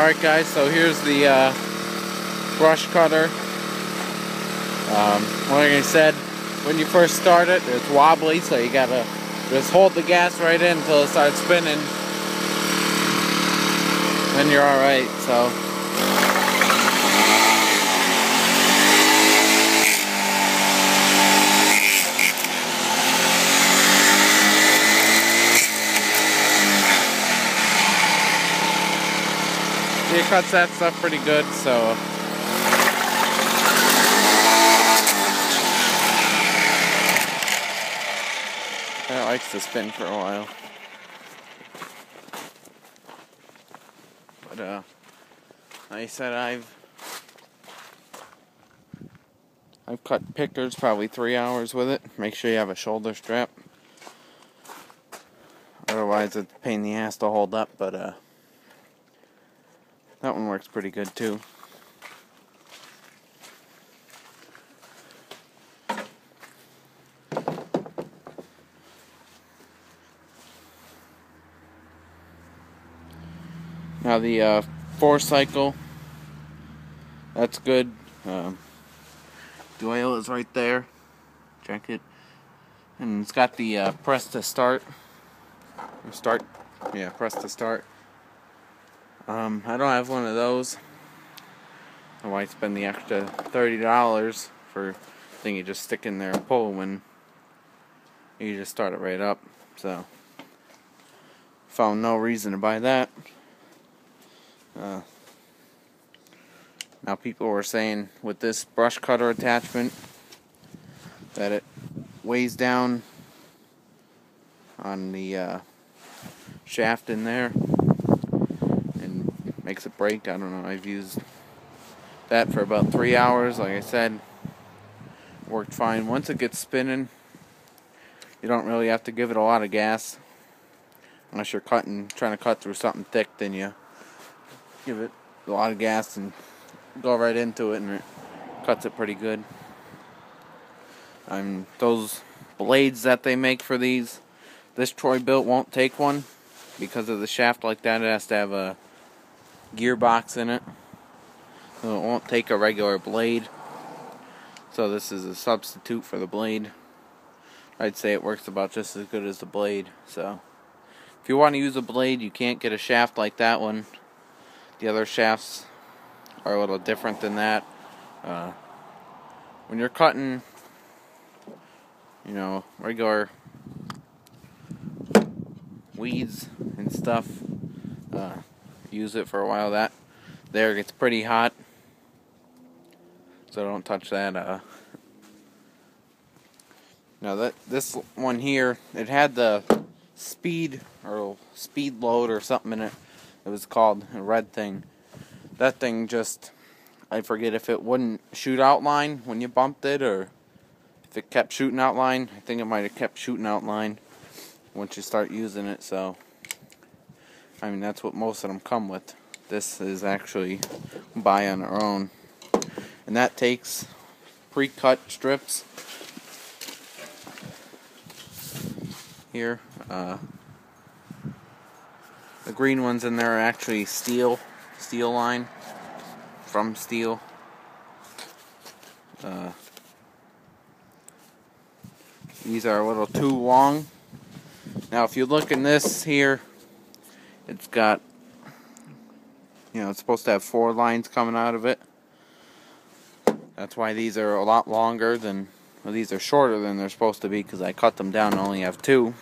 Alright guys, so here's the brush cutter. Like I said, when you first start it, it's wobbly, so you gotta just hold the gas right in until it starts spinning. Then you're alright, so. It cuts that stuff pretty good, so. It likes to spin for a while. But like I said, I've cut pickers probably 3 hours with it. Make sure you have a shoulder strap. Otherwise it's a pain in the ass to hold up, but that one works pretty good too. Now the 4-cycle, that's good. The oil is right there. Check it. And it's got the press to start. Press to start. I don't have one of those. Why spend the extra $30 for a thing you just stick in there and pull when you just start it right up. So, found no reason to buy that. Now people were saying with this brush cutter attachment that it weighs down on the shaft in there and makes it break. I don't know, I've used that for about 3 hours. Like I said, worked fine. Once it gets spinning, you don't really have to give it a lot of gas unless you're trying to cut through something thick. Then you give it a lot of gas and go right into it, and it cuts it pretty good. Those blades that they make for these, this Bilt won't take one because of the shaft like that. It has to have a gearbox in it, so it won't take a regular blade. So this is a substitute for the blade. I'd say it works about just as good as the blade. So if you want to use a blade, you can't get a shaft like that one. The other shafts are a little different than that. When you're cutting, regular weeds and stuff, use it for a while. That there gets pretty hot, so don't touch that. Now this one here, it had the speed load or something in it. It was called a red thing. That thing just, I forget if it wouldn't shoot outline when you bumped it, or if it kept shooting outline. I think it might have kept shooting outline once you start using it. So, that's what most of them come with. This is actually buy on their own, and that takes pre-cut strips. Here, the green ones in there are actually steel line from steel. These are a little too long. Now if you look in this here, it's got, it's supposed to have 4 lines coming out of it. That's why these are a lot longer than, these are shorter than they're supposed to be, because I cut them down and only have 2.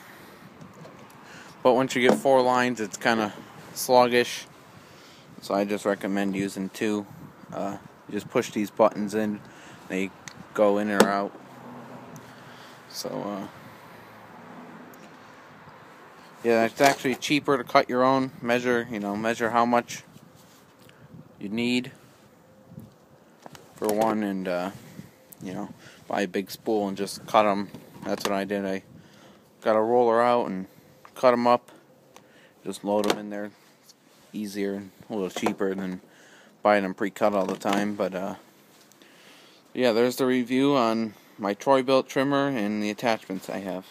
But once you get 4 lines, it's kind of sluggish. So I just recommend using 2. You just push these buttons in, they go in or out. So yeah, it's actually cheaper to cut your own. Measure how much you need for one, and buy a big spool and just cut them. That's what I did. I got a roller out and cut them up. Just load them in there. Easier and a little cheaper than buying them pre-cut all the time. But yeah, there's the review on my Bilt trimmer and the attachments I have.